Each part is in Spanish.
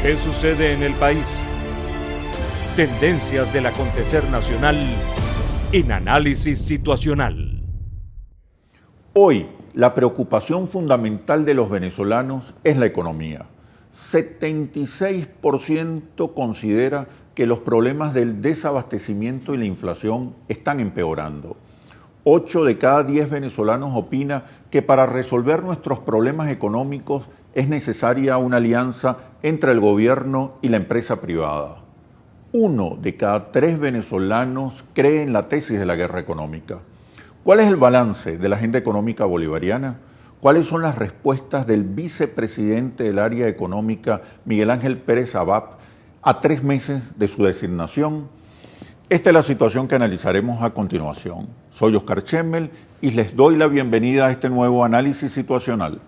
¿Qué sucede en el país? Tendencias del acontecer nacional en Análisis Situacional. Hoy, la preocupación fundamental de los venezolanos es la economía. 76% considera que los problemas del desabastecimiento y la inflación están empeorando. 8 de cada 10 venezolanos opina que para resolver nuestros problemas económicos es necesaria una alianza entre el gobierno y la empresa privada. 1 de cada 3 venezolanos cree en la tesis de la guerra económica. ¿Cuál es el balance de la agenda económica bolivariana? ¿Cuáles son las respuestas del vicepresidente del área económica, Miguel Ángel Pérez Abab, a 3 meses de su designación? Esta es la situación que analizaremos a continuación. Soy Oscar Chemmel y les doy la bienvenida a este nuevo análisis situacional.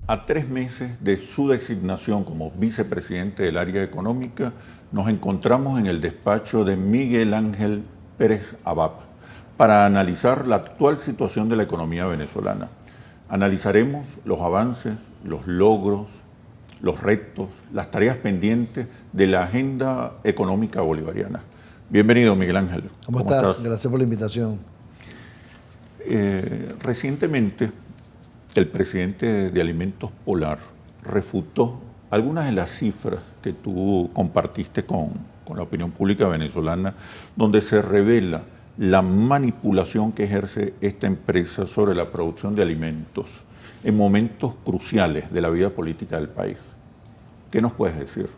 A 3 meses de su designación como vicepresidente del área económica, nos encontramos en el despacho de Miguel Ángel Pérez Abab para analizar la actual situación de la economía venezolana. Analizaremos los avances, los logros, los retos, las tareas pendientes de la agenda económica bolivariana. Bienvenido, Miguel Ángel. ¿Cómo estás? Gracias por la invitación. Recientemente, el presidente de Alimentos Polar refutó algunas de las cifras que tú compartiste con la opinión pública venezolana, donde se revela la manipulación que ejerce esta empresa sobre la producción de alimentos en momentos cruciales de la vida política del país. ¿Qué nos puedes decir?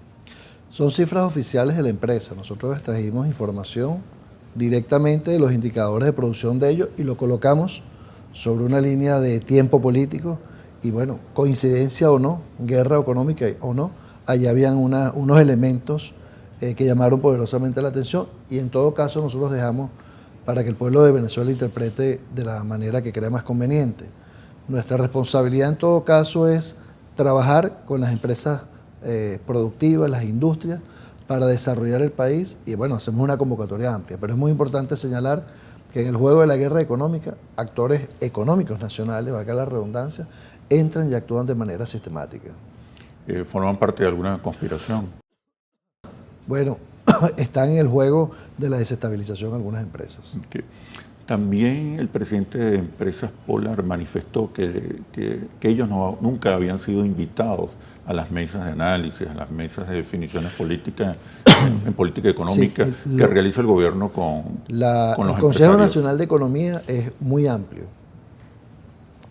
Son cifras oficiales de la empresa. Nosotros extrajimos información directamente de los indicadores de producción de ellos y lo colocamos sobre una línea de tiempo político y bueno, coincidencia o no, guerra económica o no, allá habían unos elementos que llamaron poderosamente la atención y en todo caso nosotros dejamos para que el pueblo de Venezuela interprete de la manera que crea más conveniente. Nuestra responsabilidad en todo caso es trabajar con las empresas productivas, las industrias, para desarrollar el país y bueno, hacemos una convocatoria amplia, pero es muy importante señalar que en el juego de la guerra económica, actores económicos nacionales, valga la redundancia, entran y actúan de manera sistemática. ¿Forman parte de alguna conspiración? Bueno, están en el juego de la desestabilización algunas empresas. Okay. También el presidente de Empresas Polar manifestó que ellos nunca habían sido invitados a las mesas de análisis, a las mesas de definiciones políticas en política económica que realiza el gobierno con los empresarios. El Consejo Nacional de Economía es muy amplio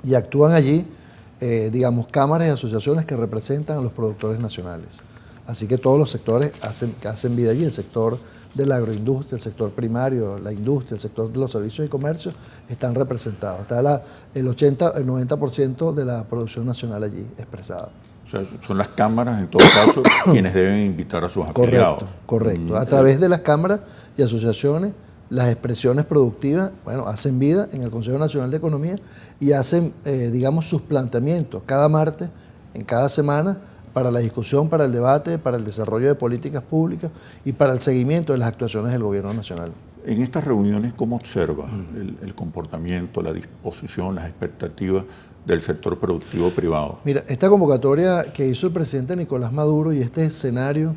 y actúan allí, cámaras y asociaciones que representan a los productores nacionales. Así que todos los sectores hacen vida allí, el sector de la agroindustria, el sector primario, la industria, el sector de los servicios y comercio están representados. Está el 90% de la producción nacional allí expresada. O sea, son las cámaras, en todo caso, quienes deben invitar a sus afiliados. Correcto. A través de las cámaras y asociaciones, las expresiones productivas, hacen vida en el Consejo Nacional de Economía y hacen, sus planteamientos cada martes, en cada semana, para la discusión, para el debate, para el desarrollo de políticas públicas y para el seguimiento de las actuaciones del gobierno nacional. En estas reuniones, ¿cómo observa el comportamiento, la disposición, las expectativas del sector productivo privado? Mira, esta convocatoria que hizo el presidente Nicolás Maduro y este escenario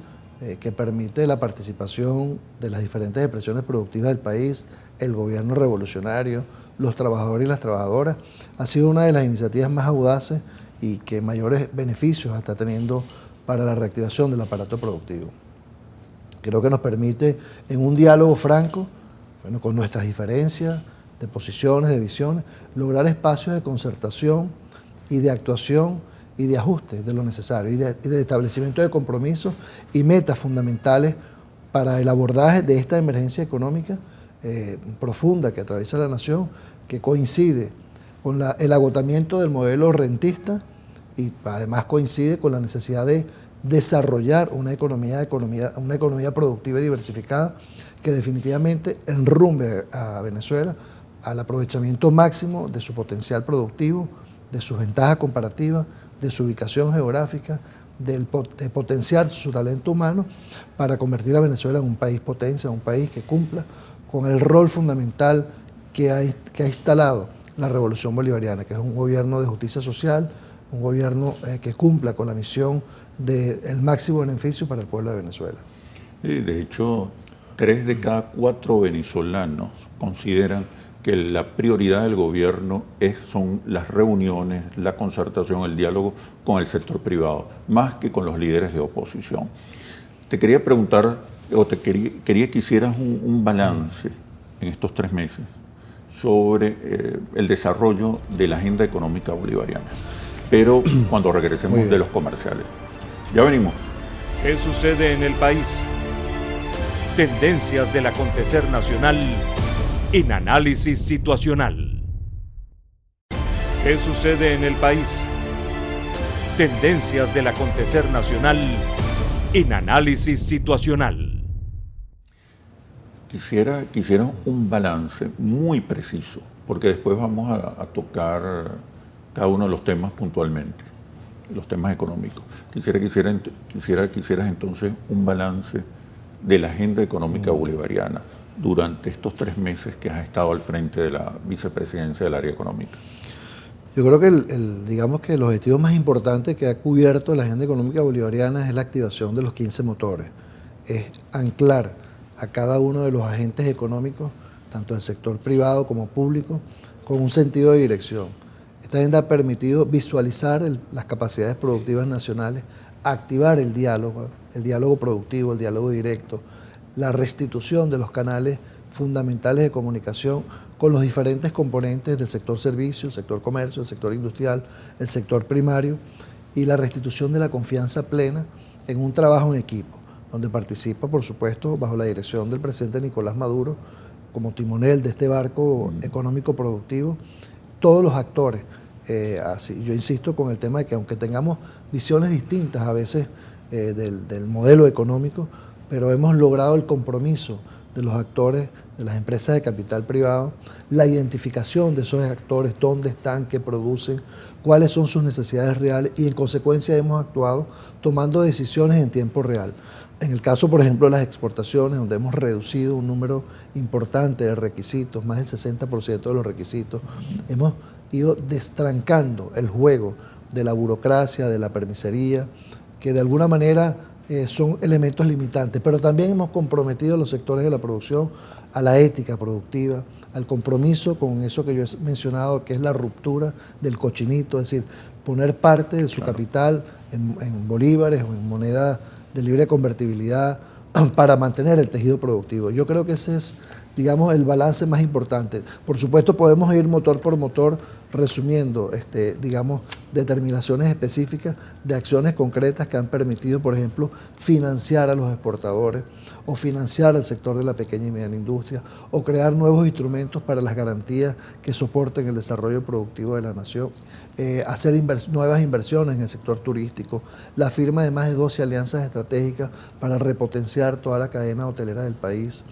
que permite la participación de las diferentes expresiones productivas del país, el gobierno revolucionario, los trabajadores y las trabajadoras, ha sido una de las iniciativas más audaces y que mayores beneficios está teniendo para la reactivación del aparato productivo. Creo que nos permite, en un diálogo franco, con nuestras diferencias de posiciones, de visiones, lograr espacios de concertación y de actuación y de ajuste de lo necesario y de establecimiento de compromisos y metas fundamentales para el abordaje de esta emergencia económica profunda que atraviesa la nación, que coincide con el agotamiento del modelo rentista y además coincide con la necesidad de desarrollar una economía productiva y diversificada que definitivamente enrumbe a Venezuela al aprovechamiento máximo de su potencial productivo, de sus ventajas comparativas, de su ubicación geográfica, de potenciar su talento humano para convertir a Venezuela en un país potencia, un país que cumpla con el rol fundamental que ha instalado la revolución bolivariana, que es un gobierno de justicia social, un gobierno que cumpla con la misión del máximo beneficio para el pueblo de Venezuela. De hecho, 3 de cada 4 venezolanos consideran que la prioridad del gobierno son las reuniones, la concertación, el diálogo con el sector privado, más que con los líderes de oposición. Te quería preguntar, o quería que hicieras un balance en estos 3 meses sobre el desarrollo de la agenda económica bolivariana. Pero cuando regresemos de los comerciales. Ya venimos. ¿Qué sucede en el país? Tendencias del acontecer nacional en análisis situacional. ¿Qué sucede en el país? Tendencias del acontecer nacional en análisis situacional. Quisiera un balance muy preciso, porque después vamos a tocar cada uno de los temas puntualmente, los temas económicos. Quisiera que hicieras entonces un balance de la agenda económica bolivariana durante estos 3 meses que has estado al frente de la vicepresidencia del área económica. Yo creo que digamos que el objetivo más importante que ha cubierto la agenda económica bolivariana es la activación de los 15 motores. Es anclar a cada uno de los agentes económicos, tanto del sector privado como público, con un sentido de dirección. Esta agenda ha permitido visualizar las capacidades productivas nacionales, activar el diálogo productivo, el diálogo directo, la restitución de los canales fundamentales de comunicación con los diferentes componentes del sector servicio, el sector comercio, el sector industrial, el sector primario, y la restitución de la confianza plena en un trabajo en equipo, donde participa, por supuesto, bajo la dirección del presidente Nicolás Maduro, como timonel de este barco económico productivo, todos los actores. Así, yo insisto con el tema de que aunque tengamos visiones distintas a veces del modelo económico, pero hemos logrado el compromiso de los actores, de las empresas de capital privado, la identificación de esos actores, dónde están, qué producen, cuáles son sus necesidades reales, y en consecuencia hemos actuado tomando decisiones en tiempo real. En el caso, por ejemplo, de las exportaciones, donde hemos reducido un número importante de requisitos, más del 60% de los requisitos, hemos ido destrancando el juego de la burocracia, de la permisería, que de alguna manera son elementos limitantes, pero también hemos comprometido a los sectores de la producción a la ética productiva, al compromiso con eso que yo he mencionado, que es la ruptura del cochinito, es decir, poner parte de su capital en bolívares o en moneda de libre convertibilidad para mantener el tejido productivo. Yo creo que ese es, digamos, el balance más importante. Por supuesto, podemos ir motor por motor resumiendo, digamos, determinaciones específicas de acciones concretas que han permitido, por ejemplo, financiar a los exportadores o financiar al sector de la pequeña y mediana industria o crear nuevos instrumentos para las garantías que soporten el desarrollo productivo de la nación, hacer nuevas inversiones en el sector turístico, la firma de más de 12 alianzas estratégicas para repotenciar toda la cadena hotelera del país.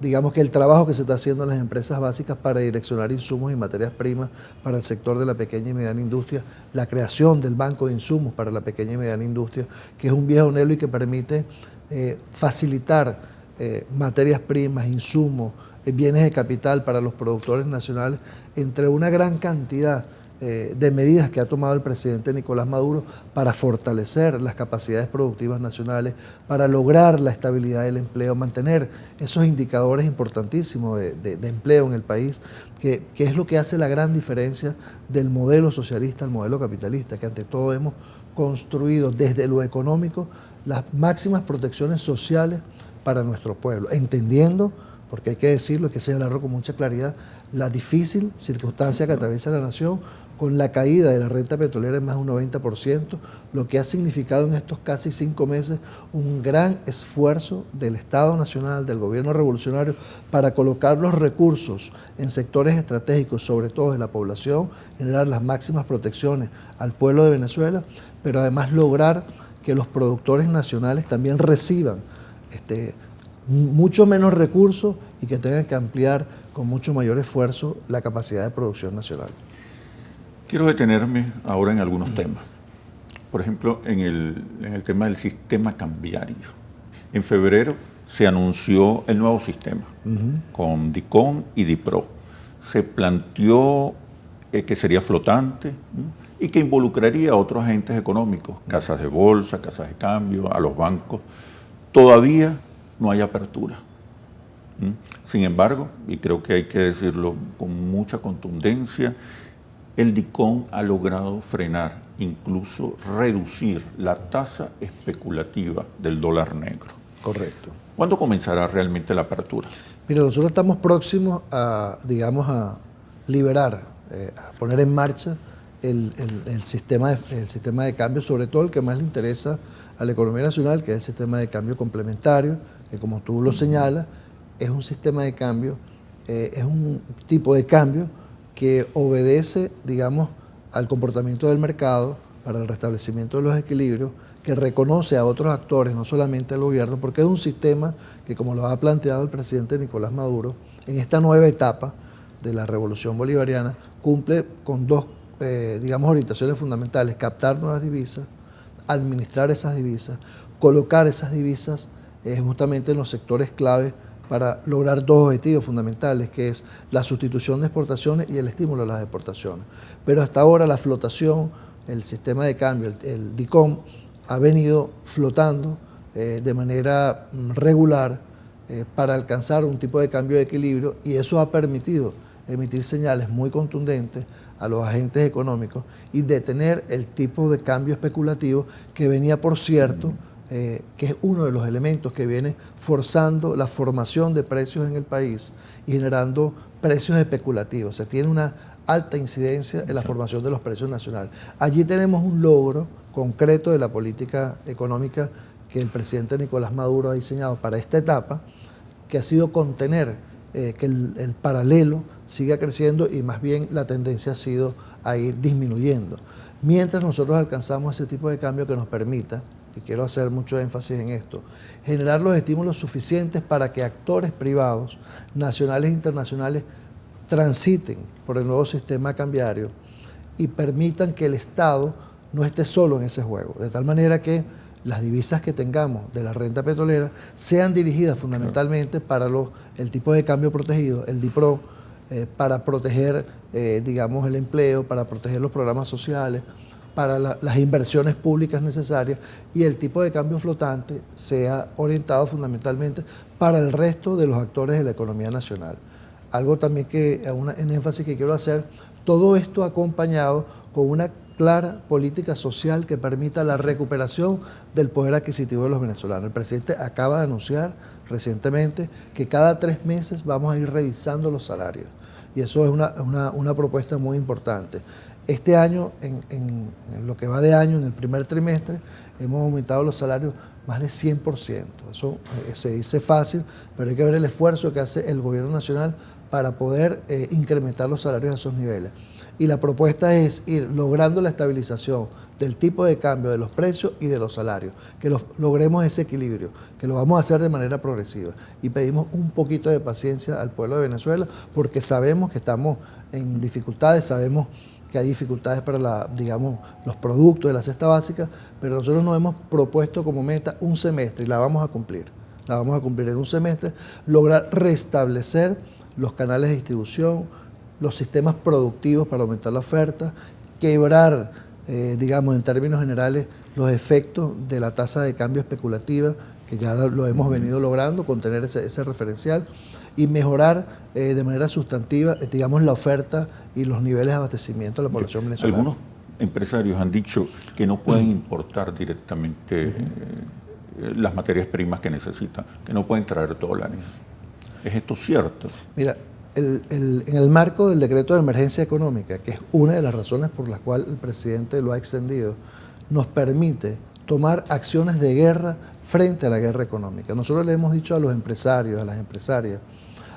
Digamos que el trabajo que se está haciendo en las empresas básicas para direccionar insumos y materias primas para el sector de la pequeña y mediana industria, la creación del Banco de Insumos para la pequeña y mediana industria, que es un viejo anhelo y que permite facilitar materias primas, insumos, bienes de capital para los productores nacionales, entre una gran cantidad de medidas que ha tomado el presidente Nicolás Maduro para fortalecer las capacidades productivas nacionales, para lograr la estabilidad del empleo, mantener esos indicadores importantísimos de empleo en el país, que es lo que hace la gran diferencia del modelo socialista al modelo capitalista, que ante todo hemos construido desde lo económico las máximas protecciones sociales para nuestro pueblo, entendiendo, porque hay que decirlo, hay que señalarlo con mucha claridad, la difícil circunstancia que atraviesa la nación con la caída de la renta petrolera en más de un 90%, lo que ha significado en estos casi 5 meses un gran esfuerzo del Estado Nacional, del gobierno revolucionario, para colocar los recursos en sectores estratégicos, sobre todo de la población, generar las máximas protecciones al pueblo de Venezuela, pero además lograr que los productores nacionales también reciban mucho menos recursos y que tengan que ampliar con mucho mayor esfuerzo la capacidad de producción nacional. Quiero detenerme ahora en algunos temas. Por ejemplo, en el tema del sistema cambiario. En febrero se anunció el nuevo sistema con DICON y DIPRO. se planteó que sería flotante y que involucraría a otros agentes económicos, casas de bolsa, casas de cambio, a los bancos. Todavía no hay apertura. Sin embargo, y creo que hay que decirlo con mucha contundencia, el DICOM ha logrado frenar, incluso reducir la tasa especulativa del dólar negro. Correcto. ¿Cuándo comenzará realmente la apertura? Mira, nosotros estamos próximos a, digamos, a liberar, a poner en marcha el sistema de cambio, sobre todo el que más le interesa a la economía nacional, que es el sistema de cambio complementario, que como tú lo señalas, es un sistema de cambio, es un tipo de cambio que obedece, digamos, al comportamiento del mercado para el restablecimiento de los equilibrios, que reconoce a otros actores, no solamente al gobierno, porque es un sistema que, como lo ha planteado el presidente Nicolás Maduro, en esta nueva etapa de la revolución bolivariana, cumple con dos, digamos, orientaciones fundamentales: captar nuevas divisas, administrar esas divisas, colocar esas divisas justamente en los sectores clave para lograr dos objetivos fundamentales, que es la sustitución de exportaciones y el estímulo a las exportaciones. Pero hasta ahora la flotación, el sistema de cambio, el DICOM, ha venido flotando de manera regular para alcanzar un tipo de cambio de equilibrio, y eso ha permitido emitir señales muy contundentes a los agentes económicos y detener el tipo de cambio especulativo que venía, por cierto, que es uno de los elementos que viene forzando la formación de precios en el país y generando precios especulativos. O sea, tiene una alta incidencia en la formación de los precios nacionales. Allí tenemos un logro concreto de la política económica que el presidente Nicolás Maduro ha diseñado para esta etapa, que ha sido contener que el paralelo siga creciendo, y más bien la tendencia ha sido a ir disminuyendo. Mientras nosotros alcanzamos ese tipo de cambio que nos permita, y quiero hacer mucho énfasis en esto, generar los estímulos suficientes para que actores privados, nacionales e internacionales, transiten por el nuevo sistema cambiario y permitan que el Estado no esté solo en ese juego, de tal manera que las divisas que tengamos de la renta petrolera sean dirigidas fundamentalmente para el tipo de cambio protegido, el DIPRO, para proteger, digamos, el empleo, para proteger los programas sociales, para las inversiones públicas necesarias, y el tipo de cambio flotante sea orientado fundamentalmente para el resto de los actores de la economía nacional. Algo también en énfasis que quiero hacer, todo esto acompañado con una clara política social que permita la recuperación del poder adquisitivo de los venezolanos. El presidente acaba de anunciar recientemente que cada 3 meses vamos a ir revisando los salarios, y eso es una propuesta muy importante. Este año, en lo que va de año, en el primer trimestre, hemos aumentado los salarios más de 100%. Eso se dice fácil, pero hay que ver el esfuerzo que hace el gobierno nacional para poder incrementar los salarios a esos niveles. Y la propuesta es ir logrando la estabilización del tipo de cambio de los precios y de los salarios, que logremos ese equilibrio, que lo vamos a hacer de manera progresiva. Y pedimos un poquito de paciencia al pueblo de Venezuela, porque sabemos que estamos en dificultades, sabemos que hay dificultades para digamos, los productos de la cesta básica, pero nosotros nos hemos propuesto como meta un semestre, y la vamos a cumplir. La vamos a cumplir en un semestre, lograr restablecer los canales de distribución, los sistemas productivos para aumentar la oferta, quebrar, digamos, en términos generales, los efectos de la tasa de cambio especulativa, que ya lo hemos venido logrando, contener ese referencial, y mejorar de manera sustantiva, digamos, la oferta y los niveles de abastecimiento de la población venezolana. Algunos empresarios han dicho que no pueden importar directamente las materias primas que necesitan, que no pueden traer dólares. ¿Es esto cierto? Mira, en el marco del decreto de emergencia económica, que es una de las razones por las cuales el presidente lo ha extendido, nos permite tomar acciones de guerra frente a la guerra económica. Nosotros le hemos dicho a los empresarios, a las empresarias,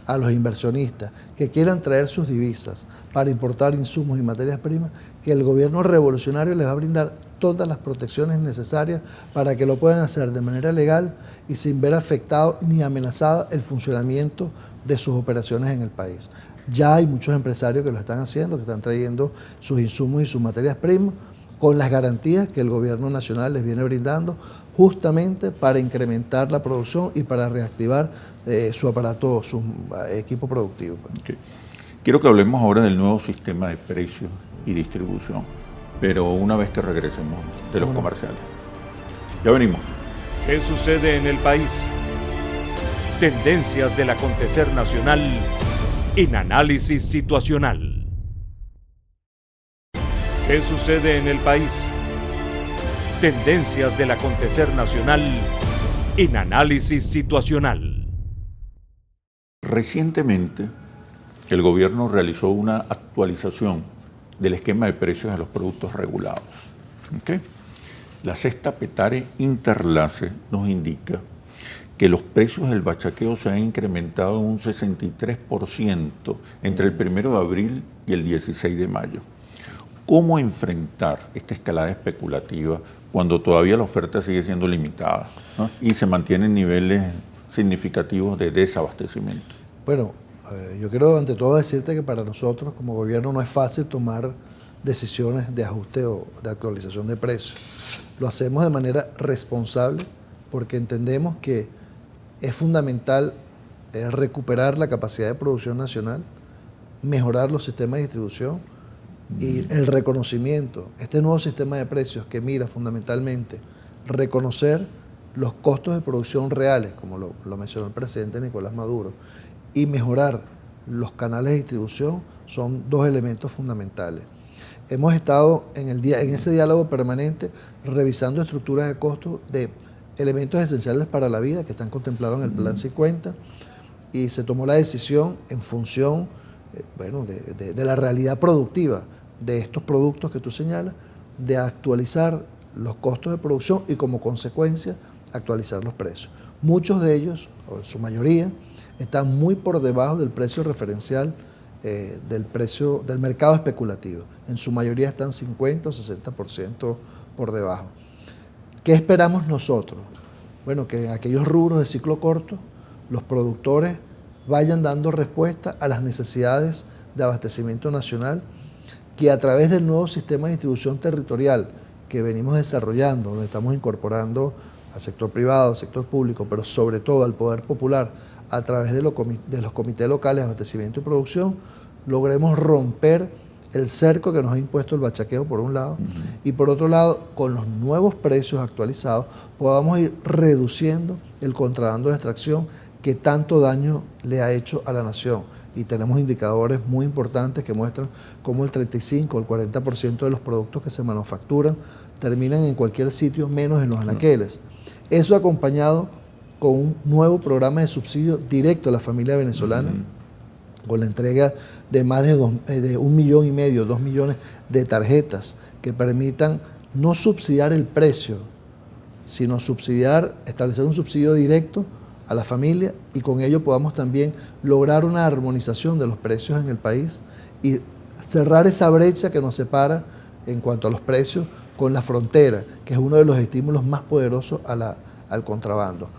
a los inversionistas que quieran traer sus divisas para importar insumos y materias primas, que el gobierno revolucionario les va a brindar todas las protecciones necesarias para que lo puedan hacer de manera legal y sin ver afectado ni amenazado el funcionamiento de sus operaciones en el país. Ya hay muchos empresarios que lo están haciendo, que están trayendo sus insumos y sus materias primas con las garantías que el gobierno nacional les viene brindando, justamente para incrementar la producción y para reactivar su aparato, su equipo productivo. Okay. Quiero que hablemos ahora del nuevo sistema de precios y distribución, pero una vez que regresemos de los comerciales. Ya venimos. ¿Qué sucede en el país? Tendencias del acontecer nacional en análisis situacional. ¿Qué sucede en el país? Tendencias del acontecer nacional en análisis situacional. Recientemente, el gobierno realizó una actualización del esquema de precios de los productos regulados. ¿Okay? La Cesta Petare Interlace nos indica que los precios del bachaqueo se han incrementado un 63% entre el 1 de abril y el 16 de mayo. ¿Cómo enfrentar esta escalada especulativa cuando todavía la oferta sigue siendo limitada, ¿no? y se mantienen niveles significativos de desabastecimiento? Bueno, yo quiero ante todo decirte que para nosotros como gobierno no es fácil tomar decisiones de ajuste o de actualización de precios. Lo hacemos de manera responsable porque entendemos que es fundamental recuperar la capacidad de producción nacional, mejorar los sistemas de distribución y el reconocimiento. Este nuevo sistema de precios que mira fundamentalmente reconocer los costos de producción reales, como lo mencionó el presidente Nicolás Maduro, y mejorar los canales de distribución son dos elementos fundamentales. Hemos estado en ese diálogo permanente revisando estructuras de costos de elementos esenciales para la vida que están contemplados en el Plan 50 y se tomó la decisión en función de la realidad productiva de estos productos que tú señalas, de actualizar los costos de producción y como consecuencia actualizar los precios. Muchos de ellos, o en su mayoría, están muy por debajo del precio referencial del precio del mercado especulativo. En su mayoría están 50 o 60% por debajo. ¿Qué esperamos nosotros? Bueno, que en aquellos rubros de ciclo corto, los productores vayan dando respuesta a las necesidades de abastecimiento nacional, que a través del nuevo sistema de distribución territorial que venimos desarrollando, donde estamos incorporando al sector privado, al sector público, pero sobre todo al poder popular, a través de los comités locales de abastecimiento y producción, logremos romper el cerco que nos ha impuesto el bachaqueo por un lado, y por otro lado, con los nuevos precios actualizados, podamos ir reduciendo el contrabando de extracción que tanto daño le ha hecho a la nación. Y tenemos indicadores muy importantes que muestran cómo el 35 o el 40% de los productos que se manufacturan terminan en cualquier sitio menos en los anaqueles. Eso acompañado con un nuevo programa de subsidio directo a la familia venezolana, con la entrega de más de 1,5 millones, 2 millones de tarjetas que permitan no subsidiar el precio, sino establecer un subsidio directo a la familia y con ello podamos también lograr una armonización de los precios en el país y cerrar esa brecha que nos separa en cuanto a los precios con la frontera, que es uno de los estímulos más poderosos al contrabando.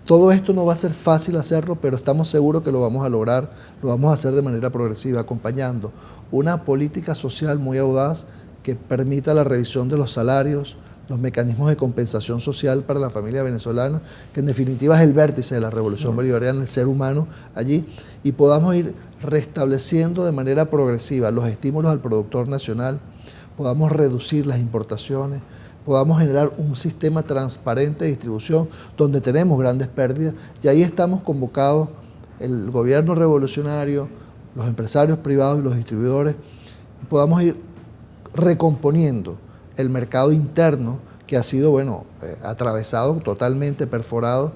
Todo esto no va a ser fácil hacerlo, pero estamos seguros que lo vamos a lograr, lo vamos a hacer de manera progresiva, acompañando una política social muy audaz que permita la revisión de los salarios, los mecanismos de compensación social para la familia venezolana, que en definitiva es el vértice de la revolución bolivariana, el ser humano allí, y podamos ir restableciendo de manera progresiva los estímulos al productor nacional, podamos reducir las importaciones, podamos generar un sistema transparente de distribución donde tenemos grandes pérdidas, y ahí estamos convocados el gobierno revolucionario, los empresarios privados y los distribuidores, y podamos ir recomponiendo el mercado interno que ha sido, atravesado, totalmente perforado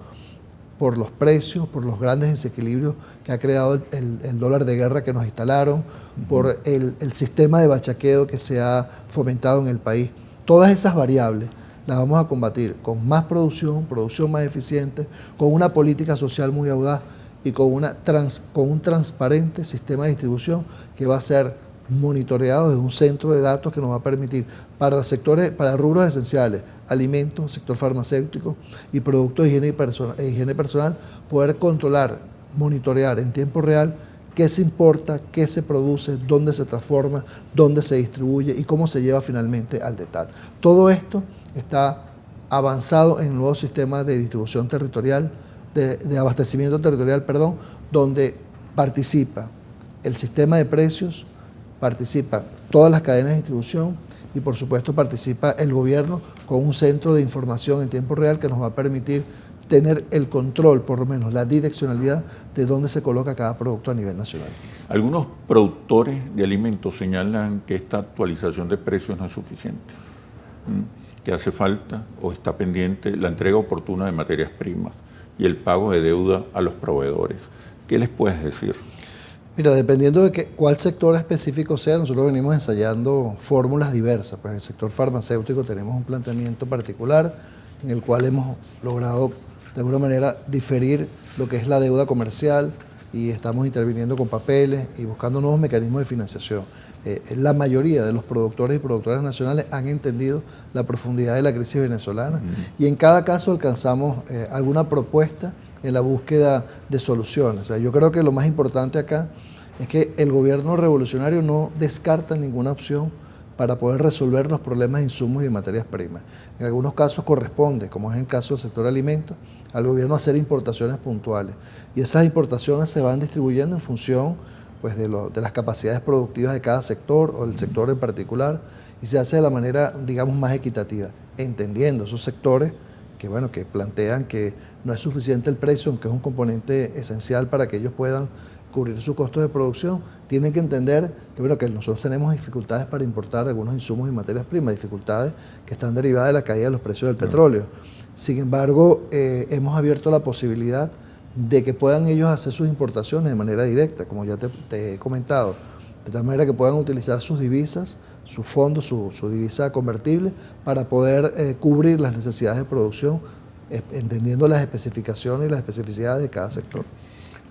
por los precios, por los grandes desequilibrios que ha creado el dólar de guerra que nos instalaron, por el sistema de bachaqueo que se ha fomentado en el país. Todas esas variables las vamos a combatir con más producción más eficiente, con una política social muy audaz y con un transparente sistema de distribución que va a ser monitoreado desde un centro de datos que nos va a permitir para rubros esenciales, alimentos, sector farmacéutico y productos de higiene personal, poder controlar, monitorear en tiempo real qué se importa, qué se produce, dónde se transforma, dónde se distribuye y cómo se lleva finalmente al detal. Todo esto está avanzado en el nuevo sistema de distribución territorial, de abastecimiento territorial, donde participa el sistema de precios, participan todas las cadenas de distribución y por supuesto participa el gobierno con un centro de información en tiempo real que nos va a permitir tener el control, por lo menos la direccionalidad de dónde se coloca cada producto a nivel nacional. Algunos productores de alimentos señalan que esta actualización de precios no es suficiente, que hace falta o está pendiente la entrega oportuna de materias primas y el pago de deuda a los proveedores. ¿Qué les puedes decir? Mira, dependiendo de cuál sector específico sea, nosotros venimos ensayando fórmulas diversas. Pues en el sector farmacéutico tenemos un planteamiento particular en el cual hemos logrado de alguna manera diferir lo que es la deuda comercial y estamos interviniendo con papeles y buscando nuevos mecanismos de financiación. La mayoría de los productores y productoras nacionales han entendido la profundidad de la crisis venezolana y en cada caso alcanzamos alguna propuesta en la búsqueda de soluciones. O sea, yo creo que lo más importante acá es que el gobierno revolucionario no descarta ninguna opción para poder resolver los problemas de insumos y materias primas. En algunos casos corresponde, como es el caso del sector alimentos, al gobierno hacer importaciones puntuales. Y esas importaciones se van distribuyendo en función pues, de las capacidades productivas de cada sector o del sector en particular y se hace de la manera, digamos, más equitativa, entendiendo esos sectores que, bueno, que plantean que no es suficiente el precio, aunque es un componente esencial para que ellos puedan cubrir sus costos de producción, tienen que entender que, bueno, que nosotros tenemos dificultades para importar algunos insumos y materias primas, dificultades que están derivadas de la caída de los precios del petróleo. Sin embargo, hemos abierto la posibilidad de que puedan ellos hacer sus importaciones de manera directa, como ya te he comentado, de tal manera que puedan utilizar sus divisas, sus fondos, su divisa convertible, para poder cubrir las necesidades de producción, entendiendo las especificaciones y las especificidades de cada sector.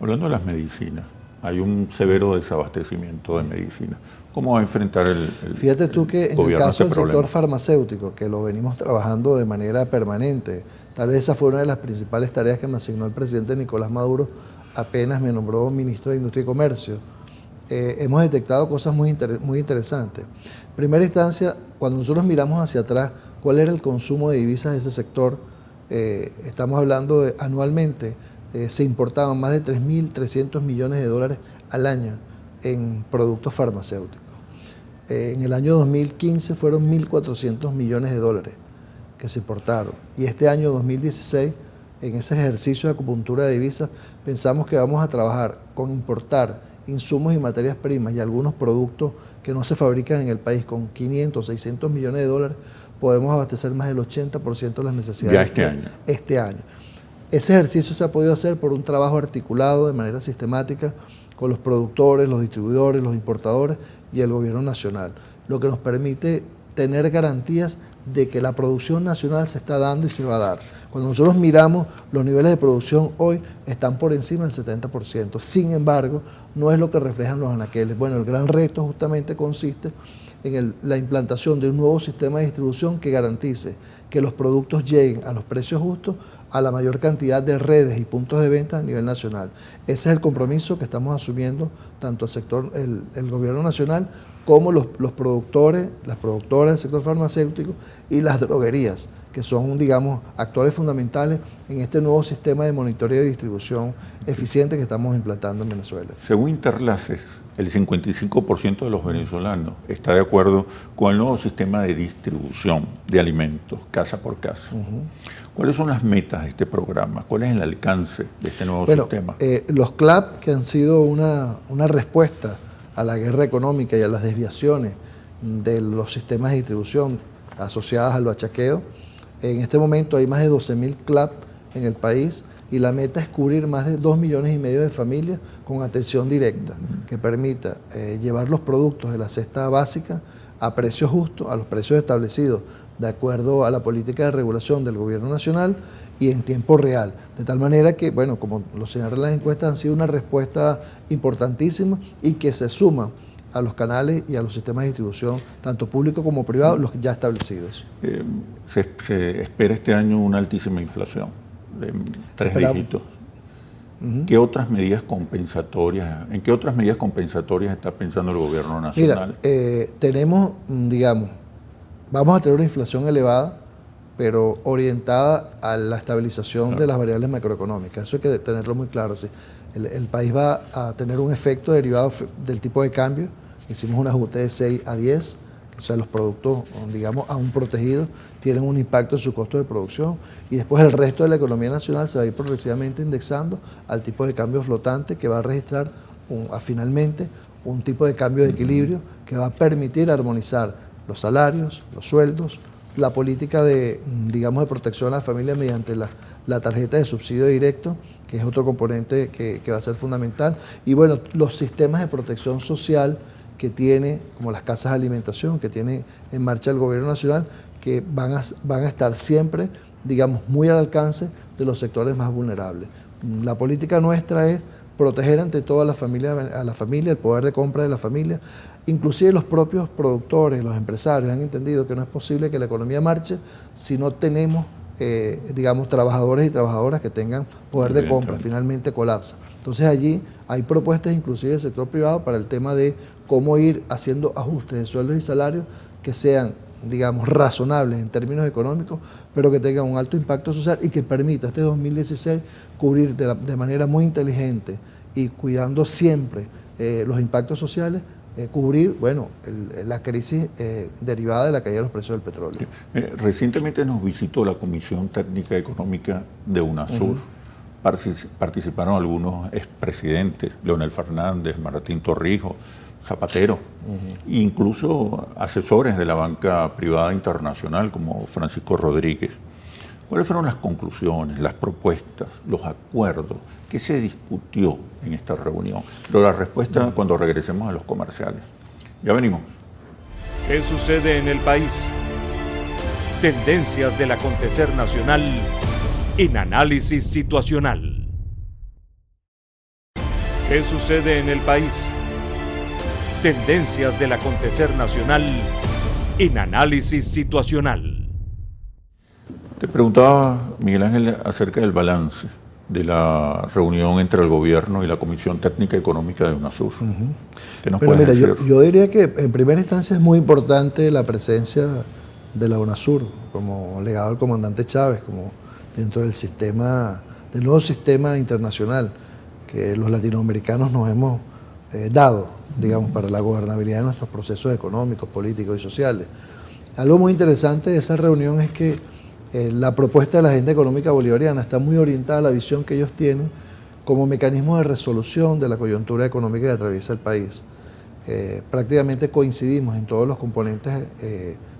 Hablando de las medicinas, hay un severo desabastecimiento de medicinas. ¿Cómo va a enfrentar el Fíjate tú que en el caso del problema? sector farmacéutico, que lo venimos trabajando de manera permanente, tal vez esa fue una de las principales tareas que me asignó el presidente Nicolás Maduro apenas me nombró ministro de Industria y Comercio. Hemos detectado cosas muy interesantes. En primera instancia, cuando nosotros miramos hacia atrás, ¿cuál era el consumo de divisas de ese sector? Estamos hablando de anualmente, se importaban más de 3.300 millones de dólares al año en productos farmacéuticos. En el año 2015 fueron 1.400 millones de dólares que se importaron. Y este año 2016, en ese ejercicio de acupuntura de divisas, pensamos que vamos a trabajar con importar insumos y materias primas y algunos productos que no se fabrican en el país con 500, 600 millones de dólares, podemos abastecer más del 80% de las necesidades. Ya este año. Este año. Ese ejercicio se ha podido hacer por un trabajo articulado de manera sistemática con los productores, los distribuidores, los importadores y el gobierno nacional, lo que nos permite tener garantías de que la producción nacional se está dando y se va a dar. Cuando nosotros miramos los niveles de producción hoy están por encima del 70%, sin embargo, no es lo que reflejan los anaqueles. Bueno, el gran reto justamente consiste en la implantación de un nuevo sistema de distribución que garantice que los productos lleguen a los precios justos a la mayor cantidad de redes y puntos de venta a nivel nacional. Ese es el compromiso que estamos asumiendo tanto el sector, el gobierno nacional, como los productores, las productoras del sector farmacéutico y las droguerías, que son, digamos, actores fundamentales en este nuevo sistema de monitoreo y distribución eficiente que estamos implantando en Venezuela. Según Interlaces, el 55% de los venezolanos está de acuerdo con el nuevo sistema de distribución de alimentos, casa por casa. ¿Cuáles son las metas de este programa? ¿Cuál es el alcance de este nuevo sistema? Los CLAP, que han sido una respuesta a la guerra económica y a las desviaciones de los sistemas de distribución asociadas al bachaqueo, en este momento hay más de 12.000 CLAP en el país y la meta es cubrir más de 2,5 millones de familias con atención directa que permita llevar los productos de la cesta básica a precios justos, a los precios establecidos de acuerdo a la política de regulación del gobierno nacional y en tiempo real. De tal manera que, bueno, como lo señalan las encuestas, han sido una respuesta importantísima y que se suma a los canales y a los sistemas de distribución, tanto públicos como privados, los ya establecidos. Se espera este año una altísima inflación, de 3 dígitos. ¿Qué otras medidas compensatorias, en qué otras medidas compensatorias está pensando el gobierno nacional? Mira, tenemos, digamos, vamos a tener una inflación elevada, pero orientada a la estabilización de las variables macroeconómicas. Eso hay que tenerlo muy claro. ¿Sí? El país va a tener un efecto derivado del tipo de cambio. Hicimos un ajuste de 6 a 10, o sea, los productos, digamos, aún protegidos, tienen un impacto en su costo de producción, y después el resto de la economía nacional se va a ir progresivamente indexando al tipo de cambio flotante, que va a registrar finalmente un tipo de cambio de equilibrio que va a permitir armonizar los salarios, los sueldos, la política de, digamos, de protección a la familia mediante la tarjeta de subsidio directo, que es otro componente que va a ser fundamental, y bueno, los sistemas de protección social que tiene, como las casas de alimentación que tiene en marcha el gobierno nacional, que van a estar siempre, digamos, muy al alcance de los sectores más vulnerables. La política nuestra es proteger ante todo a la familia, el poder de compra de la familia. Inclusive los propios productores, los empresarios han entendido que no es posible que la economía marche si no tenemos, digamos, trabajadores y trabajadoras que tengan poder de compra. Finalmente colapsa. Entonces allí hay propuestas inclusive del sector privado para el tema de cómo ir haciendo ajustes de sueldos y salarios que sean, digamos, razonables en términos económicos, pero que tengan un alto impacto social y que permita este 2016 cubrir de manera muy inteligente y cuidando siempre los impactos sociales, cubrir, bueno, la crisis derivada de la caída de los precios del petróleo. Recientemente nos visitó la Comisión Técnica Económica de UNASUR. Participaron algunos expresidentes, Leonel Fernández, Martín Torrijos, Zapatero, incluso asesores de la banca privada internacional como Francisco Rodríguez. ¿Cuáles fueron las conclusiones, las propuestas, los acuerdos? ¿Qué se discutió en esta reunión? Pero la respuesta cuando regresemos a los comerciales. Ya venimos. ¿Qué sucede en el país? Tendencias del acontecer nacional en Análisis Situacional. ¿Qué sucede en el país? Tendencias del acontecer nacional en Análisis Situacional. Te preguntaba, Miguel Ángel, acerca del balance de la reunión entre el gobierno y la Comisión Técnica Económica de UNASUR. ¿Qué nos puedes decir? Yo diría que en primera instancia es muy importante la presencia de la UNASUR como legado del comandante Chávez, como dentro del nuevo sistema internacional que los latinoamericanos nos hemos dado, digamos, para la gobernabilidad de nuestros procesos económicos, políticos y sociales. Algo muy interesante de esa reunión es que la propuesta de la agenda económica bolivariana está muy orientada a la visión que ellos tienen como mecanismo de resolución de la coyuntura económica que atraviesa el país. Prácticamente coincidimos en todos los componentes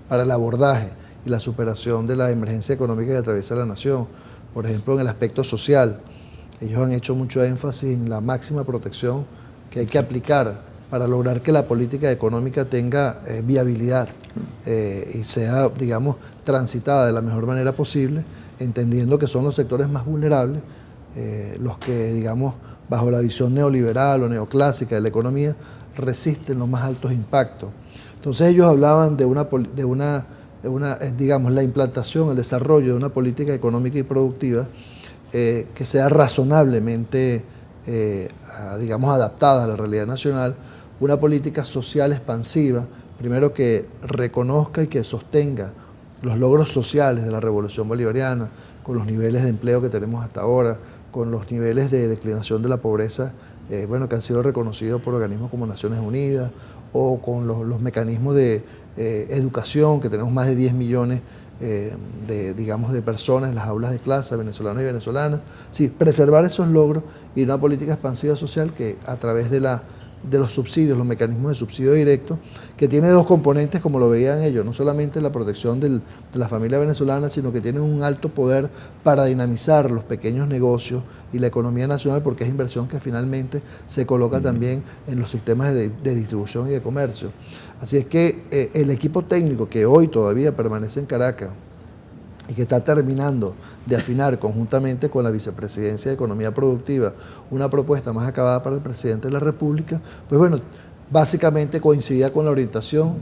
para el abordaje y la superación de la emergencia económica que atraviesa la nación. Por ejemplo, en el aspecto social, ellos han hecho mucho énfasis en la máxima protección que hay que aplicar para lograr que la política económica tenga viabilidad y sea, digamos, transitada de la mejor manera posible, entendiendo que son los sectores más vulnerables, los que, digamos, bajo la visión neoliberal o neoclásica de la economía, resisten los más altos impactos. Entonces ellos hablaban de digamos, la implantación, el desarrollo de una política económica y productiva que sea razonablemente, digamos, adaptada a la realidad nacional, una política social expansiva, primero que reconozca y que sostenga los logros sociales de la revolución bolivariana, con los niveles de empleo que tenemos hasta ahora, con los niveles de declinación de la pobreza, bueno, que han sido reconocidos por organismos como Naciones Unidas, o con los mecanismos de educación, que tenemos más de 10 millones digamos, de personas en las aulas de clase, venezolanos y venezolanas. Sí, preservar esos logros y una política expansiva social que a través de los subsidios, los mecanismos de subsidio directo, que tiene dos componentes como lo veían ellos, no solamente la protección de la familia venezolana, sino que tienen un alto poder para dinamizar los pequeños negocios y la economía nacional, porque es inversión que finalmente se coloca también en los sistemas de distribución y de comercio. Así es que el equipo técnico que hoy todavía permanece en Caracas y que está terminando de afinar conjuntamente con la Vicepresidencia de Economía Productiva una propuesta más acabada para el Presidente de la República, pues bueno, básicamente coincidía con la orientación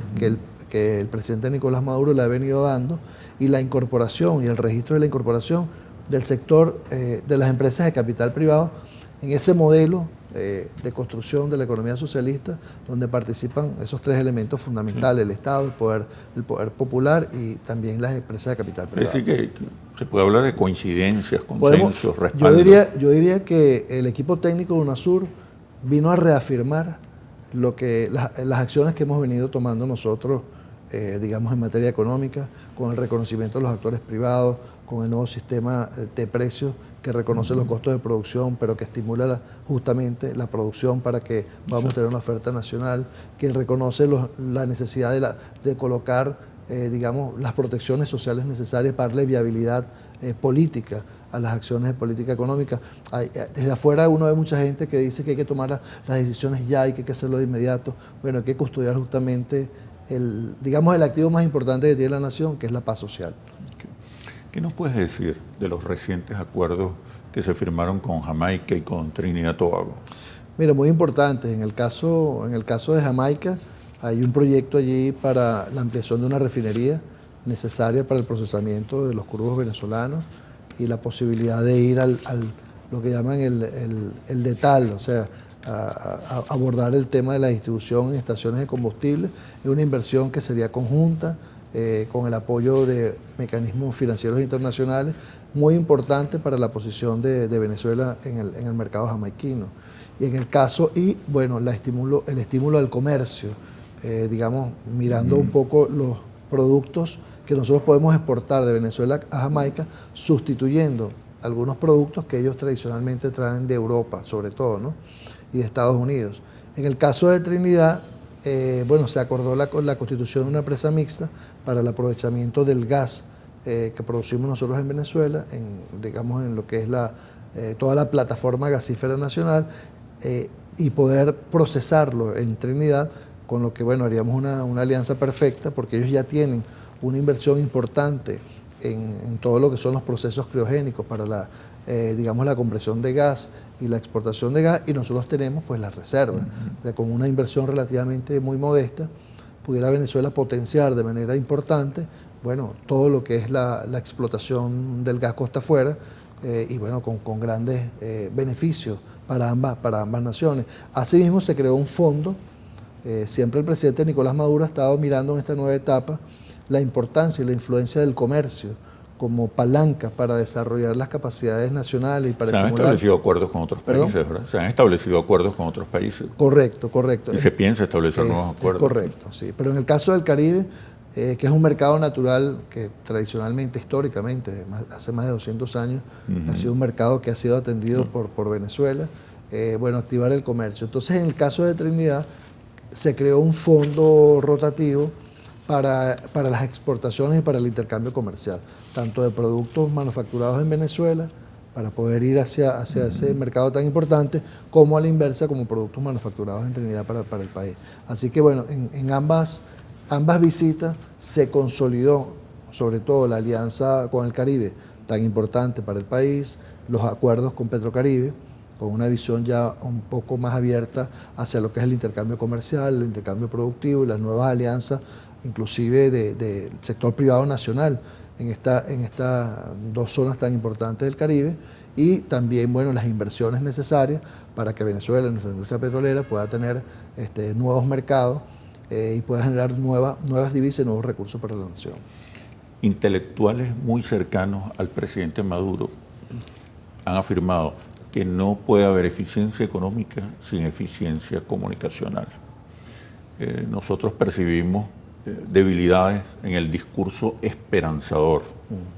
que el presidente Nicolás Maduro le ha venido dando, y la incorporación y el registro de la incorporación del sector de las empresas de capital privado en ese modelo de construcción de la economía socialista, donde participan esos tres elementos fundamentales: el Estado, el poder popular y también las empresas de capital privado. Es decir, que se puede hablar de coincidencias, consensos, respaldo. Yo diría que el equipo técnico de UNASUR vino a reafirmar las acciones que hemos venido tomando nosotros, digamos, en materia económica, con el reconocimiento de los actores privados, con el nuevo sistema de precios que reconoce los costos de producción, pero que estimula justamente la producción para que podamos tener una oferta nacional, que reconoce la necesidad de colocar, digamos, las protecciones sociales necesarias para darle viabilidad política a las acciones de política económica. Desde afuera uno ve mucha gente que dice que hay que tomar las decisiones ya y que hay que hacerlo de inmediato. Bueno, hay que custodiar justamente el activo más importante que tiene la nación, que es la paz social. ¿Qué nos puedes decir de los recientes acuerdos que se firmaron con Jamaica y con Trinidad y Tobago? Mira, muy importante. En el caso de Jamaica, hay un proyecto allí para la ampliación de una refinería necesaria para el procesamiento de los crudos venezolanos y la posibilidad de ir al lo que llaman el detal, o sea, a abordar el tema de la distribución en estaciones de combustible. Es una inversión que sería conjunta, con el apoyo de mecanismos financieros internacionales, muy importante para la posición de Venezuela en el mercado jamaiquino. Y en el caso, el estímulo al comercio, digamos, mirando un poco los productos que nosotros podemos exportar de Venezuela a Jamaica, sustituyendo algunos productos que ellos tradicionalmente traen de Europa, sobre todo, ¿no? Y de Estados Unidos. En el caso de Trinidad, se acordó la constitución de una empresa mixta para el aprovechamiento del gas que producimos nosotros en Venezuela, en lo que es toda la plataforma gasífera nacional, y poder procesarlo en Trinidad, con lo que haríamos una alianza perfecta, porque ellos ya tienen una inversión importante en todo lo que son los procesos criogénicos para la compresión de gas y la exportación de gas, y nosotros tenemos pues las reservas. O sea, con una inversión relativamente muy modesta, pudiera Venezuela potenciar de manera importante todo lo que es la explotación del gas costa afuera, con grandes beneficios para ambas naciones. Asimismo, se creó un fondo. Siempre el presidente Nicolás Maduro ha estado mirando en esta nueva etapa la importancia y la influencia del comercio como palanca para desarrollar las capacidades nacionales y para estimular. Se han establecido acuerdos con otros países, ¿verdad? Se han establecido acuerdos con otros países. Correcto. Y se piensa establecer nuevos acuerdos. Correcto, sí. Pero en el caso del Caribe, que es un mercado natural que tradicionalmente, históricamente, hace más de 200 años, ha sido un mercado que ha sido atendido por Venezuela, activar el comercio. Entonces, en el caso de Trinidad, se creó un fondo rotativo para las exportaciones y para el intercambio comercial, tanto de productos manufacturados en Venezuela, para poder ir hacia ese mercado tan importante, como a la inversa, como productos manufacturados en Trinidad para el país. Así que en ambas visitas se consolidó sobre todo la alianza con el Caribe, tan importante para el país, los acuerdos con Petrocaribe, con una visión ya un poco más abierta hacia lo que es el intercambio comercial, el intercambio productivo y las nuevas alianzas, inclusive del sector privado nacional en estas dos zonas tan importantes del Caribe, y también las inversiones necesarias para que Venezuela, nuestra industria petrolera, pueda tener nuevos mercados y pueda generar nuevas divisas y nuevos recursos para la nación. Intelectuales muy cercanos al presidente Maduro han afirmado que no puede haber eficiencia económica sin eficiencia comunicacional. Nosotros percibimos debilidades en el discurso esperanzador,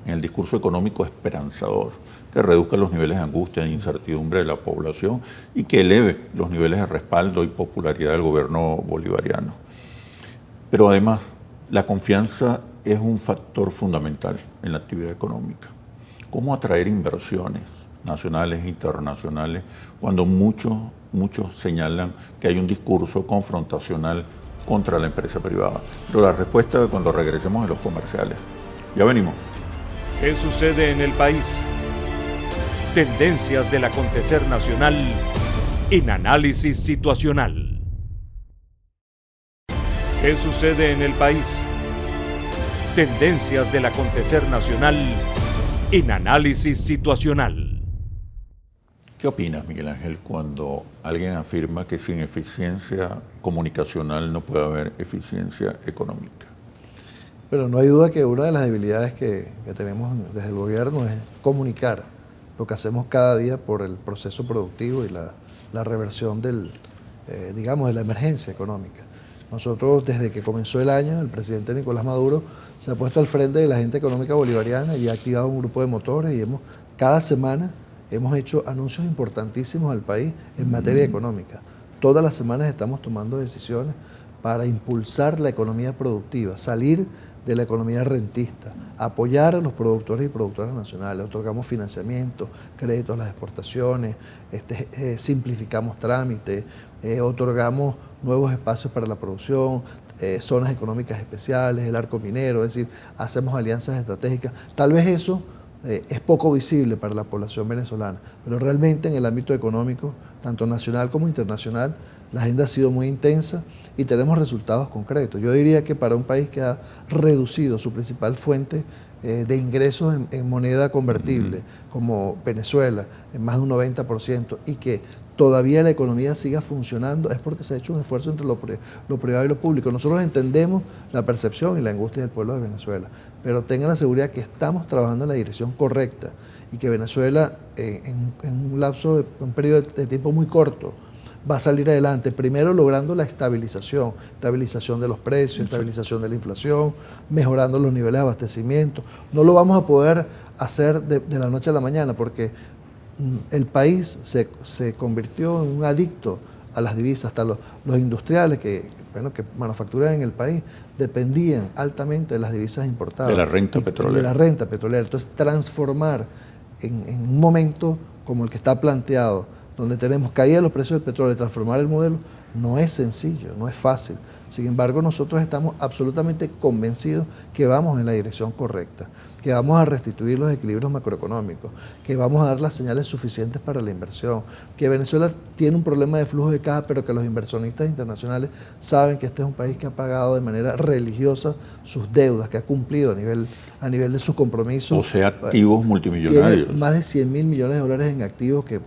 en el discurso económico esperanzador, que reduzca los niveles de angustia e incertidumbre de la población y que eleve los niveles de respaldo y popularidad del gobierno bolivariano. Pero además, la confianza es un factor fundamental en la actividad económica. ¿Cómo atraer inversiones nacionales e internacionales cuando muchos señalan que hay un discurso confrontacional contra la empresa privada? Pero la respuesta cuando regresemos de los comerciales. Ya venimos. ¿Qué sucede en el país? Tendencias del acontecer nacional en Análisis Situacional. ¿Qué sucede en el país? Tendencias del acontecer nacional en Análisis Situacional. ¿Qué opinas, Miguel Ángel, cuando alguien afirma que sin eficiencia comunicacional no puede haber eficiencia económica? Pero no hay duda que una de las debilidades que tenemos desde el gobierno es comunicar lo que hacemos cada día por el proceso productivo y la reversión digamos, de la emergencia económica. Nosotros, desde que comenzó el año, el presidente Nicolás Maduro se ha puesto al frente de la agenda económica bolivariana y ha activado un grupo de motores y cada semana hemos hecho anuncios importantísimos al país en materia económica. Todas las semanas estamos tomando decisiones para impulsar la economía productiva, salir de la economía rentista, apoyar a los productores y productoras nacionales. Otorgamos financiamiento, créditos a las exportaciones, simplificamos trámites, otorgamos nuevos espacios para la producción, zonas económicas especiales, el arco minero, es decir, hacemos alianzas estratégicas. Tal vez eso es poco visible para la población venezolana, pero realmente en el ámbito económico, tanto nacional como internacional, la agenda ha sido muy intensa y tenemos resultados concretos. Yo diría que para un país que ha reducido su principal fuente de ingresos en moneda convertible, como Venezuela, en más de un 90%, y que todavía la economía siga funcionando, es porque se ha hecho un esfuerzo entre lo privado y lo público. Nosotros entendemos la percepción y la angustia del pueblo de Venezuela, pero tengan la seguridad que estamos trabajando en la dirección correcta y que Venezuela, en un periodo de tiempo muy corto, va a salir adelante, primero logrando la estabilización de los precios, estabilización de la inflación, mejorando los niveles de abastecimiento. No lo vamos a poder hacer de la noche a la mañana porque el país se convirtió en un adicto a las divisas. Hasta los industriales que manufacturan en el país dependían altamente de las divisas importadas. De la renta petrolera. De la renta petrolera. Entonces, transformar en un momento como el que está planteado, donde tenemos caída de los precios del petróleo, transformar el modelo, no es sencillo, no es fácil. Sin embargo, nosotros estamos absolutamente convencidos que vamos en la dirección correcta, que vamos a restituir los equilibrios macroeconómicos, que vamos a dar las señales suficientes para la inversión, que Venezuela tiene un problema de flujo de caja, pero que los inversionistas internacionales saben que este es un país que ha pagado de manera religiosa sus deudas, que ha cumplido a nivel de sus compromisos. O sea, activos multimillonarios. Tiene más de 100.000 millones de dólares en activos que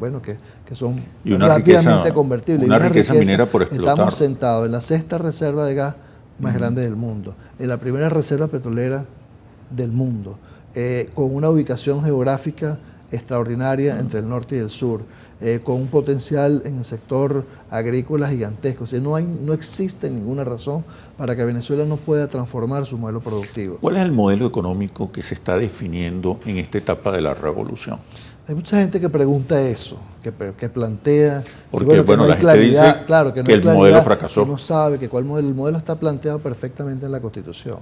son una rápidamente convertibles. Una riqueza minera por explotar. Estamos sentados en la sexta reserva de gas más grande del mundo, en la primera reserva petrolera del mundo, con una ubicación geográfica extraordinaria entre el norte y el sur, con un potencial en el sector agrícola gigantesco. O sea, no existe ninguna razón para que Venezuela no pueda transformar su modelo productivo. ¿Cuál es el modelo económico que se está definiendo en esta etapa de la revolución? Hay mucha gente que pregunta eso, que plantea, porque que no hay la gente claridad, dice claro, que no que hay el claridad, modelo fracasó. que no sabe que cuál modelo. El modelo está planteado perfectamente en la Constitución.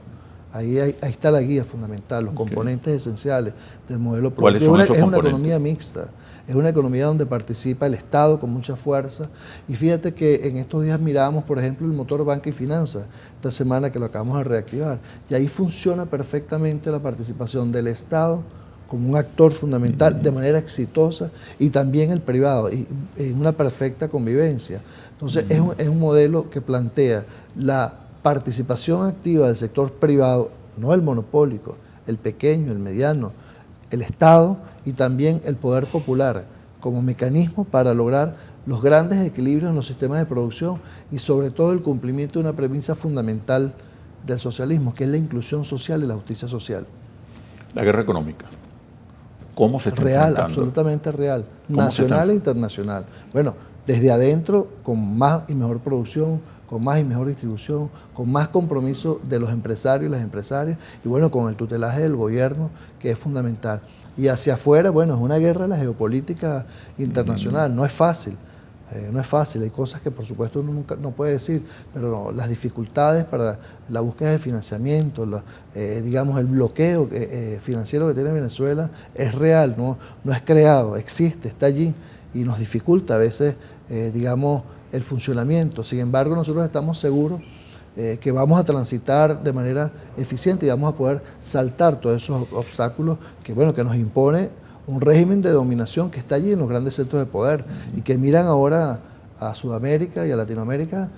Ahí está la guía fundamental, los componentes esenciales del modelo productivo. ¿Cuáles son esos componentes? Es una economía mixta, es una economía donde participa el Estado con mucha fuerza. Y fíjate que en estos días miramos, por ejemplo, el motor banca y finanzas, esta semana que lo acabamos de reactivar, y ahí funciona perfectamente la participación del Estado como un actor fundamental de manera exitosa y también el privado, y en una perfecta convivencia. Entonces es un modelo que plantea la participación activa del sector privado, no el monopólico, el pequeño, el mediano, el Estado y también el poder popular como mecanismo para lograr los grandes equilibrios en los sistemas de producción y sobre todo el cumplimiento de una premisa fundamental del socialismo, que es la inclusión social y la justicia social. La guerra económica. ¿Cómo se está real, enfrentando? Absolutamente real, nacional e internacional. Bueno, desde adentro, con más y mejor producción, con más y mejor distribución, con más compromiso de los empresarios y las empresarias, y bueno, con el tutelaje del gobierno, que es fundamental. Y hacia afuera, bueno, es una guerra de la geopolítica internacional, no es fácil. No es fácil, hay cosas que por supuesto uno nunca no puede decir, pero las dificultades para la búsqueda de financiamiento, digamos el bloqueo financiero que tiene Venezuela es real, no es creado, existe, está allí y nos dificulta a veces, digamos, el funcionamiento. Sin embargo, nosotros estamos seguros que vamos a transitar de manera eficiente y vamos a poder saltar todos esos obstáculos que nos impone un régimen de dominación que está allí en los grandes centros de poder y que miran ahora a Sudamérica y a Latinoamérica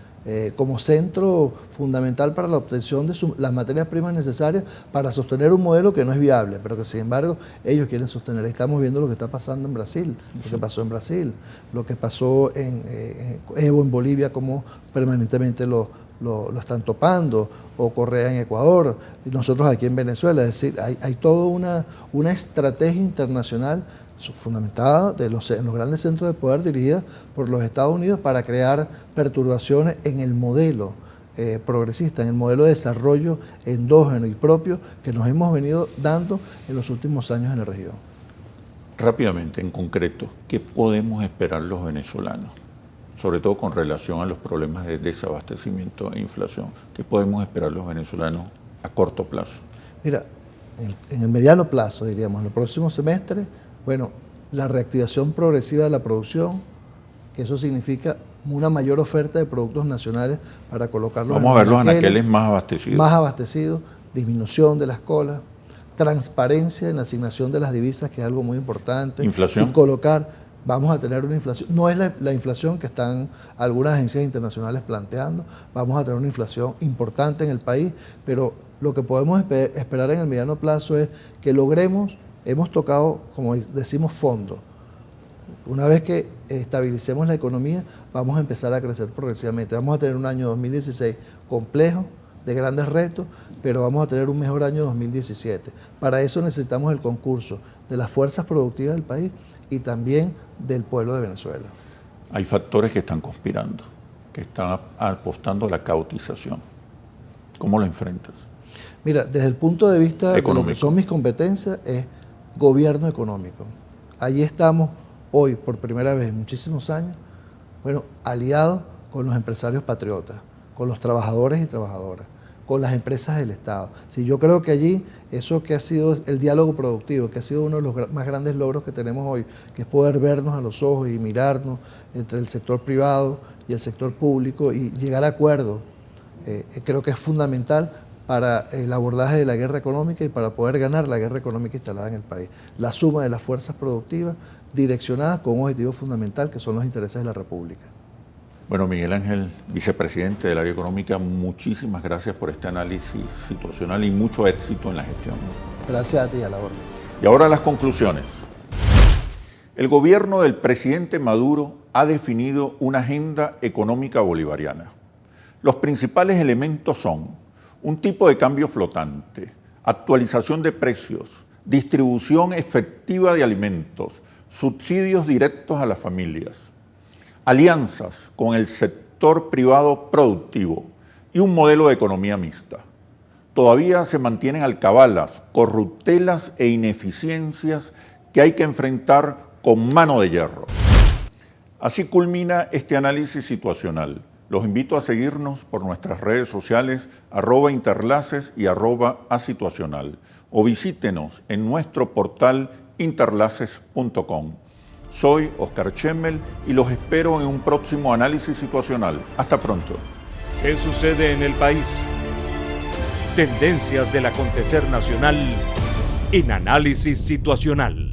como centro fundamental para la obtención de las materias primas necesarias para sostener un modelo que no es viable, pero que sin embargo ellos quieren sostener. Estamos viendo lo que está pasando en Brasil, lo que pasó en Brasil, lo que pasó en Evo en Bolivia, como permanentemente lo están topando, o Correa en Ecuador, y nosotros aquí en Venezuela. Es decir, hay toda una estrategia internacional fundamentada en los grandes centros de poder dirigida por los Estados Unidos para crear perturbaciones en el modelo progresista, en el modelo de desarrollo endógeno y propio que nos hemos venido dando en los últimos años en la región. Rápidamente, en concreto, ¿qué podemos esperar los venezolanos? Sobre todo con relación a los problemas de desabastecimiento e inflación. ¿Qué podemos esperar los venezolanos a corto plazo? Mira, en el mediano plazo, diríamos, en el próximo semestre, bueno, la reactivación progresiva de la producción, que eso significa una mayor oferta de productos nacionales para colocarlos. Vamos a ver los anaqueles más abastecidos. Más abastecidos, disminución de las colas, transparencia en la asignación de las divisas, que es algo muy importante. Inflación. Sin colocar, vamos a tener una inflación, no es la inflación que están algunas agencias internacionales planteando, vamos a tener una inflación importante en el país, pero lo que podemos esperar en el mediano plazo es que logremos. Hemos tocado, como decimos, fondo. Una vez que estabilicemos la economía, vamos a empezar a crecer progresivamente. Vamos a tener un año 2016 complejo, de grandes retos, pero vamos a tener un mejor año 2017. Para eso necesitamos el concurso de las fuerzas productivas del país y también del pueblo de Venezuela. Hay factores que están conspirando, que están apostando a la caotización. ¿Cómo lo enfrentas? Mira, desde el punto de vista económico, de lo que son mis competencias, es gobierno económico. Allí estamos hoy, por primera vez en muchísimos años, bueno, aliados con los empresarios patriotas, con los trabajadores y trabajadoras, con las empresas del Estado. Sí, yo creo que allí, eso que ha sido el diálogo productivo, que ha sido uno de los más grandes logros que tenemos hoy, que es poder vernos a los ojos y mirarnos entre el sector privado y el sector público y llegar a acuerdos, creo que es fundamental para el abordaje de la guerra económica y para poder ganar la guerra económica instalada en el país. La suma de las fuerzas productivas direccionadas con un objetivo fundamental, que son los intereses de la República. Bueno, Miguel Ángel, vicepresidente del área económica, muchísimas gracias por este análisis situacional y mucho éxito en la gestión. Gracias a ti, a la orden. Y ahora las conclusiones. El gobierno del presidente Maduro ha definido una agenda económica bolivariana. Los principales elementos son un tipo de cambio flotante, actualización de precios, distribución efectiva de alimentos, subsidios directos a las familias, alianzas con el sector privado productivo y un modelo de economía mixta. Todavía se mantienen alcabalas, corruptelas e ineficiencias que hay que enfrentar con mano de hierro. Así culmina este análisis situacional. Los invito a seguirnos por nuestras redes sociales @interlaces y @asituacional o visítenos en nuestro portal interlaces.com. Soy Oscar Chemmel y los espero en un próximo análisis situacional. Hasta pronto. ¿Qué sucede en el país? Tendencias del acontecer nacional en Análisis Situacional.